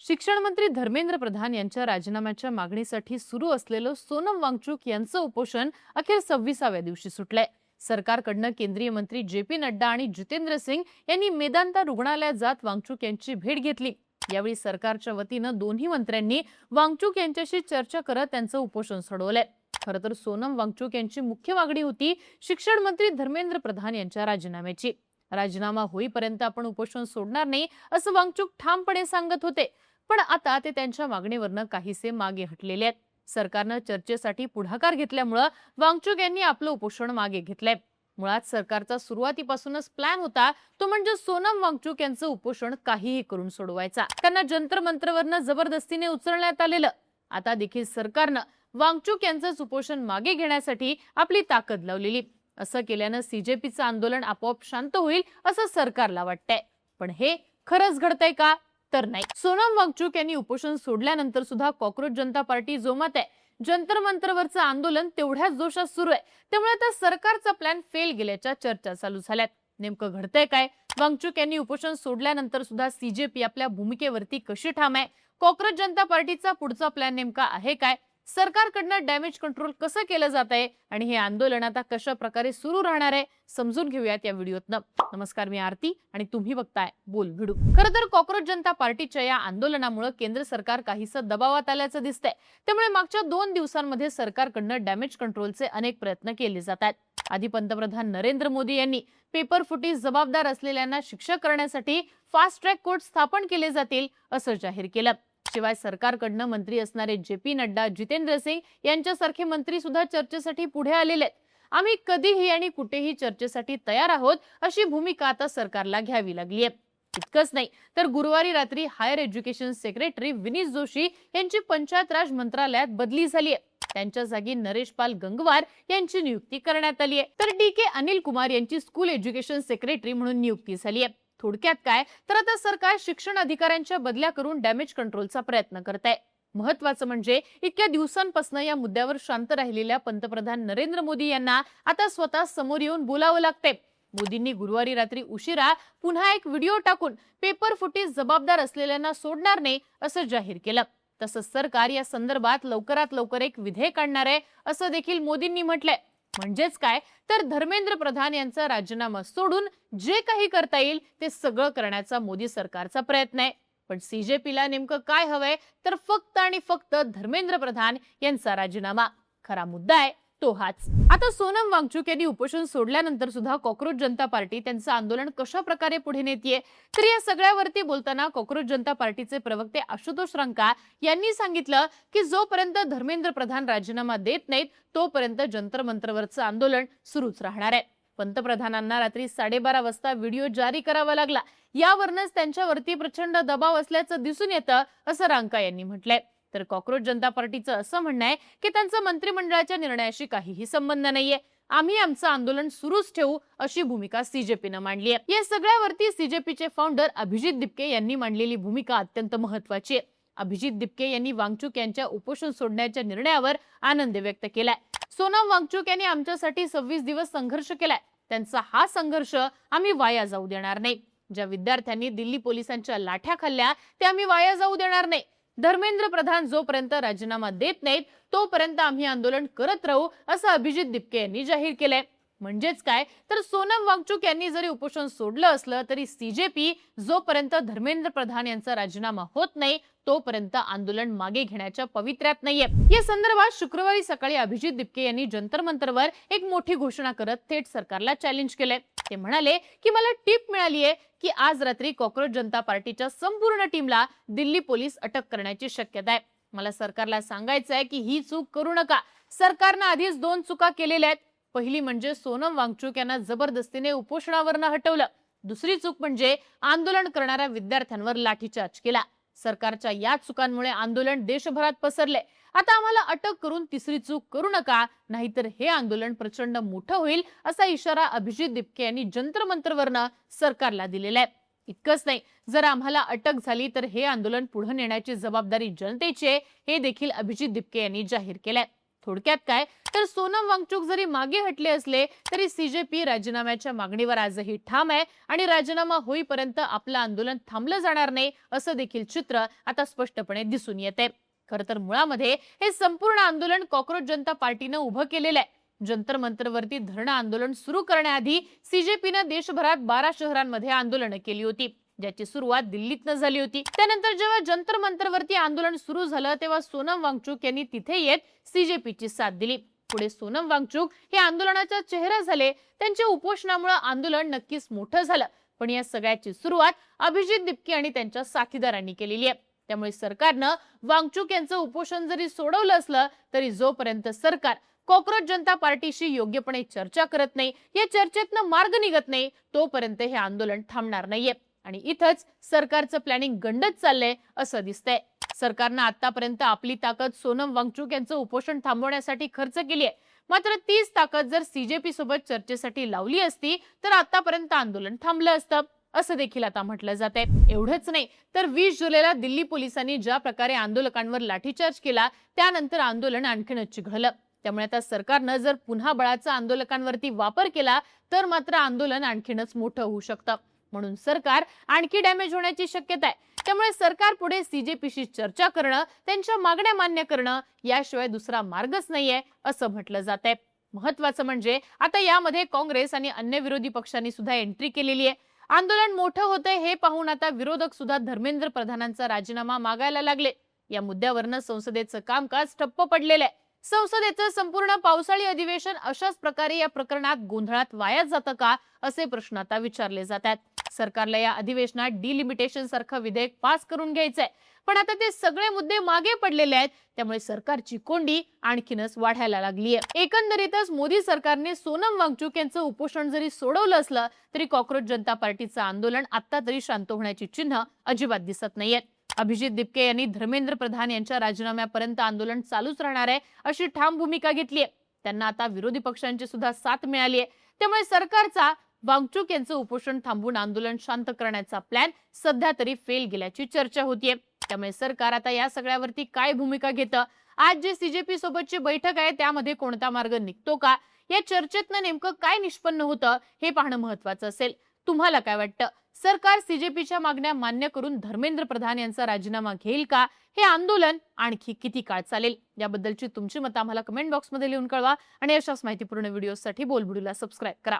शिक्षण मंत्री धर्मेंद्र प्रधान यांच्या राजीनाम्याच्या मागणीसाठी सुरू असलेलं सोनम वांगचुक यांचं उपोषण अखेर 26व्या दिवशी सुटलंय। सरकारकडनं केंद्रीय मंत्री जे.पी. नड्डा आणि जितेंद्र सिंग यांनी मेदांता रुग्णालयात जात वांगचुक यांची भेट घेतली। यावेळी सरकारच्या वतीनं दोन्ही मंत्र्यांनी वांगचुक यांच्याशी चर्चा करत त्यांचं उपोषण सोडवलंय। खरं तर सोनम वांगचुक यांची मुख्य मागणी होती शिक्षण मंत्री धर्मेंद्र प्रधान यांच्या राजीनाम्याची। राजीनामा होईपर्यंत आपण उपोषण सोडणार नाही असं वांगचुक ठामपणे सांगत होते, पण आता ते त्यांच्या मागणीवरनं काहीसे मागे हटलेले आहेत। सरकारनं चर्चेसाठी पुढाकार घेतल्यामुळे वांगचुक यांनी आपलं उपोषण मागे घेतलंय। मुळात सरकारचा सुरुवातीपासूनच प्लॅन होता तो म्हणजे सोनम वांगचुक यांचं उपोषण काहीही करून सोडवायचा। त्यांना जंतर मंतरवरनं जबरदस्तीने उचलण्यात आलेलं। आता देखील सरकारनं वांगचुक यांचं उपोषण मागे घेण्यासाठी आपली ताकद लावलेली। असं केल्यानं सीजेपीचं आंदोलन आपोआप शांत होईल असं सरकारला वाटतंय, पण हे खरंच घडतंय का? तर नाही। सोनम वांगचुक यांनी उपोषण सोडल्यानंतर सुद्धा कॉकरोच जनता पार्टी जोमात आहे। जंतर मंतरवरचं आंदोलन तेवढ्याच जोशात सुरू आहे, त्यामुळे आता सरकारचा प्लॅन फेल गेल्याच्या चर्चा चालू झाल्यात। नेमकं घडतंय काय? वांगचुक यांनी उपोषण सोडल्यानंतर सुद्धा सीजेपी आपल्या भूमिकेवरती कशी ठाम आहे? कॉकरोच जनता पार्टीचा पुढचा प्लॅन नेमका आहे काय? सरकारकडनं डॅमेज कंट्रोल कसं केलं जात आहे आणि हे आंदोलन आता कशा प्रकारे सुरू राहणार आहे समजून घेऊयात या व्हिडिओतनं। नमस्कार, मी आरती आणि तुम्ही बघताय बोल भिडू। खरं तर कॉकरोच जनता पार्टीच्या या आंदोलनामुळे केंद्र सरकार काहीसं दबावात आल्याचं दिसतंय। त्यामुळे मागच्या 2 दिवसांमध्ये सरकारकडनं डॅमेज कंट्रोलचे अनेक प्रयत्न केले जात आहेत। आधी पंतप्रधान नरेंद्र मोदी यांनी पेपर फुटी जबाबदार असलेल्यांना शिक्षा करण्यासाठी फास्ट ट्रॅक कोर्ट स्थापन केले जातील असं जाहीर केलं। शिवाय सरकारकडनं मंत्री असणारे जे.पी. नड्डा, जितेंद्र सिंग यांच्यासारखे मंत्री सुद्धा चर्चेसाठी पुढे आलेले आहेत। आम्ही कधीही आणि कुठेही चर्चेसाठी तयार आहोत अशी भूमिका आता सरकारला घ्यावी लागली आहे। इतकंच नाही तर गुरुवारी रात्री higher education secretary Vineet Joshi यांची पंचायत राज मंत्रालयात बदली झाली आहे। त्यांच्या जागी नरेश पाल गंगवार यांची नियुक्ती करण्यात आली आहे, तर डी.के. अनिल कुमार यांची स्कूल एज्युकेशन सेक्रेटरी म्हणून नियुक्ती झाली आहे। थोडक्यात काय तर आता सरकार शिक्षण अधिकाऱ्यांच्या बदल्या करून डॅमेज कंट्रोलचा प्रयत्न करत आहे। महत्त्वाचं म्हणजे इतक्या दिवसांपासून या मुद्द्यावर शांत राहिलेल्या पंतप्रधान नरेंद्र मोदी यांना आता स्वतः समोर येऊन बोलावं लागतंय। मोदींनी गुरुवारी रात्री उशिरा पुन्हा एक व्हिडिओ टाकून पेपर फुटीस जबाबदार असलेल्यांना सोडणार नाही असं जाहीर केलं। तसंच सरकार या संदर्भात लवकरात लवकर एक विधेयक आणणार आहे असं देखील मोदींनी म्हटलंय। म्हणजेच काय तर धर्मेंद्र प्रधान यांचा राजीनामा सोडून जे काही करता येईल ते सगळं करण्याचा मोदी सरकारचा प्रयत्न आहे। पण सीजेपीला नेमकं काय हवंय तर फक्त आणि फक्त धर्मेंद्र प्रधान यांचा राजीनामा। खरा मुद्दा आहे तो हाच। आता सोनम वांगचुक यांनी उपोषण सोडल्यानंतर सुद्धा कॉकरोच जनता पार्टी त्यांचं आंदोलन कशा प्रकारे पुढे नेतीये तर या सगळ्यावरती बोलताना कॉकरोच जनता पार्टीचे प्रवक्ते आशुतोष रंका यांनी सांगितलं की जोपर्यंत धर्मेंद्र प्रधान राजीनामा देत नाहीत तोपर्यंत जंतर मंतरवरचं आंदोलन सुरूच राहणार आहे। पंतप्रधानांना रात्री 12:30 वाजता व्हिडिओ जारी करावा लागला, यावरूनच त्यांच्यावरती प्रचंड दबाव असल्याचं दिसून येतं असं रंका यांनी म्हटलंय। तर कॉकरोच जनता पार्टीचं असं म्हणणं आहे की त्यांचा मंत्रिमंडळाच्या निर्णयाशी काहीही संबंध नाहीये, आम्ही आमचं आंदोलन सुरूच ठेवू अशी भूमिका सीजेपीनं मांडली आहे। या सगळ्यावरती सीजेपीचे फाउंडर अभिजित दिपके यांनी मांडलेली भूमिका अत्यंत महत्त्वाची आहे। अभिजित दिपके यांनी वांगचुक यांच्या उपोषण सोडण्याच्या निर्णयावर आनंद व्यक्त केलाय। सोनम वांगचुक यांनी आमच्यासाठी 26 दिवस संघर्ष केलाय, त्यांचा हा संघर्ष आम्ही वाया जाऊ देणार नाही। ज्या विद्यार्थ्यांनी दिल्ली पोलिसांच्या लाठ्या खाल्ल्या ते आम्ही वाया जाऊ देणार नाही। धर्मेंद्र प्रधान जोपर्यंत राजीनामा देत नाहीत तोपर्यंत आम्ही आंदोलन करत राहू असं अभिजित दिपके यांनी जाहीर केलंय। म्हणजेच काय तर सोनम वांगचुक यांनी जरी उपोषण सोडलं असलं तरी सीजेपी जोपर्यंत धर्मेंद्र प्रधान यांचा राजीनामा होत नाही तोपर्यंत आंदोलन मागे घेण्याच्या पवित्र्यात नाहीये। या संदर्भात शुक्रवारी सकाळी अभिजित दिपके यांनी जंतर मंतरवर एक मोठी घोषणा करत थेट सरकारला चॅलेंज केलंय। ते म्हणाले की मला टीप मिळालीये की आज रात्री कॉकरोच जनता पार्टीच्या संपूर्ण टीमला दिल्ली पोलीस अटक करण्याची शक्यता आहे। मला सरकारला सांगायचं आहे की ही चूक करू नका। सरकारनं आधीच 2 चुका केलेल्या आहेत। पहिली म्हणजे सोनम वांगचुक यांना जबरदस्तीने उपोषणावरनं हटवलं, दुसरी चूक म्हणजे आंदोलन करणाऱ्या विद्यार्थ्यांवर लाठीचार्ज केला। सरकारच्या या चुकांमुळे आंदोलन देशभरात पसरले। आता आम्हाला अटक करून तिसरी चूक करू नका, नाहीतर हे आंदोलन प्रचंड मोठं होईल असा इशारा अभिजित दिपके यांनी जंतर मंतरवरनं सरकारला दिलेला आहे। इतकंच नाही, जर आम्हाला अटक झाली तर हे आंदोलन पुढे नेण्याची जबाबदारी जनतेची आहे, हे देखील अभिजित दिपके यांनी जाहीर केलंय। थोडक्यात काय तर सोनम वांगचुक जरी मागे हटले असले तरी सीजेपी राजीनाम्याच्या मागणीवर आजही ठाम आहे आणि राजीनामा होईपर्यंत आपलं आंदोलन थांबलं जाणार नाही असं देखील चित्र आता स्पष्टपणे दिसून येते। खरं तर मुळामध्ये हे संपूर्ण आंदोलन कॉक्रोच जनता पार्टीनं उभं केलेलं आहे। जंतर मंतरवरती धरणं आंदोलन सुरू करण्याआधी सीजेपीनं देशभरात 12 शहरांमध्ये आंदोलनं केली होती, ज्याची सुरुवात दिल्लीतनं झाली होती। त्यानंतर जेव्हा जंतर मंतरवरती आंदोलन सुरू झालं तेव्हा सोनम वांगचुक यांनी तिथे येत सीजेपीची साथ दिली। पुढे सोनम वांगचुक हे आंदोलनाचा चेहरा झाले। त्यांच्या उपोषणामुळे आंदोलन नक्कीच मोठं झालं, पण या सगळ्याची सुरुवात अभिजित दिपके आणि त्यांच्या साथीदारांनी केलेली आहे। त्यामुळे सरकारनं वांगचुक यांचं उपोषण जरी सोडवलं असलं तरी जोपर्यंत सरकार कॉक्रोच जनता पार्टीशी योग्यपणे चर्चा करत नाही, या चर्चेतनं मार्ग निघत नाही, तोपर्यंत हे आंदोलन थांबणार नाहीये आणि इथंच सरकारचं प्लॅनिंग गंडत चाललंय असं दिसतंय। सरकारनं आतापर्यंत आपली ताकद सोनम वांगचुक यांचं उपोषण थांबवण्यासाठी खर्च केली आहे, मात्र तीच ताकद जर सीजेपी सोबत चर्चेसाठी लावली असती तर आतापर्यंत आंदोलन थांबलं असतं असं देखील आता म्हटलं जाते। एवढंच नाही तर 20 जुलैला दिल्ली पोलिसांनी ज्या प्रकारे आंदोलकांवर लाठीचार्ज केला त्यानंतर आंदोलन आणखीनच चिघळलं। त्यामुळे आता सरकारनं जर पुन्हा बळाचा आंदोलकांवरती वापर केला तर मात्र आंदोलन आणखीनच मोठं होऊ शकतं, म्हणून सरकार आणखी डॅमेज होण्याची शक्यता आहे। त्यामुळे सरकार पुढे सीजेपीशी चर्चा करणं, त्यांच्या मागण्या मान्य करणं याशिवाय दुसरा मार्गच नाहीये असं म्हटलं जातंय। महत्त्वाचं म्हणजे आता यामध्ये काँग्रेस आणि अन्य विरोधी पक्षांनी सुद्धा एंट्री केलेली आहे। आंदोलन मोठं होतंय हे पाहून आता विरोधक सुद्धा धर्मेंद्र प्रधानांचा राजीनामा मागायला लागले। या मुद्द्यावरनं संसदेचं कामकाज ठप्प पडलेलं आहे। संसदेचं संपूर्ण पावसाळी अधिवेशन अशाच प्रकारे या प्रकरणात गोंधळात वाया जातं का असे प्रश्न आता विचारले जातात। सरकारला या अधिवेशनात डिलिमिटेशन सारखं विधेयक पास करून घ्यायचंय, पण आता ते सगळे मुद्दे मागे पडलेले आहेत, त्यामुळे सरकारची कोंडी आणखीनच वाढायला लागली आहे। एकंदरीतच मोदी सरकारने सोनम वांगचुक यांचं उपोषण जरी सोडवलं असलं तरी कॉक्रोच जनता पार्टीचं आंदोलन आता तरी शांत होण्याची चिन्ह अजिबात दिसत नाहीयेत। अभिजित दिपके यांनी धर्मेंद्र प्रधान यांच्या राजीनाम्यापर्यंत आंदोलन चालूच राहणार आहे अशी ठाम भूमिका घेतली आहे। त्यांना आता विरोधी पक्षांची सुद्धा साथ मिळाली आहे, त्यामुळे सरकारचा वांगचुक यांचं उपोषण थांबवून आंदोलन शांत करण्याचा प्लॅन सध्या तरी फेल गेल्याची चर्चा होतीये। त्यामुळे सरकार आता या सगळ्यावरती काय भूमिका घेतं, आज जे सीजेपी सोबतची बैठक आहे त्यामध्ये कोणता मार्ग निघतो का, या चर्चेतनं नेमकं काय निष्पन्न होतं हे पाहणं महत्त्वाचं असेल। तुम्हाला काय वाटतं, सरकार सीजेपीच्या मागण्या मान्य करून धर्मेंद्र प्रधान यांचा राजीनामा घेईल का, हे आंदोलन आणखी किती काळ चालेल, याबद्दलची तुमची मतं आम्हाला कमेंट बॉक्समध्ये लिहून कळवा आणि अशाच माहितीपूर्ण व्हिडिओसाठी बोलबिडूला सबस्क्राईब करा।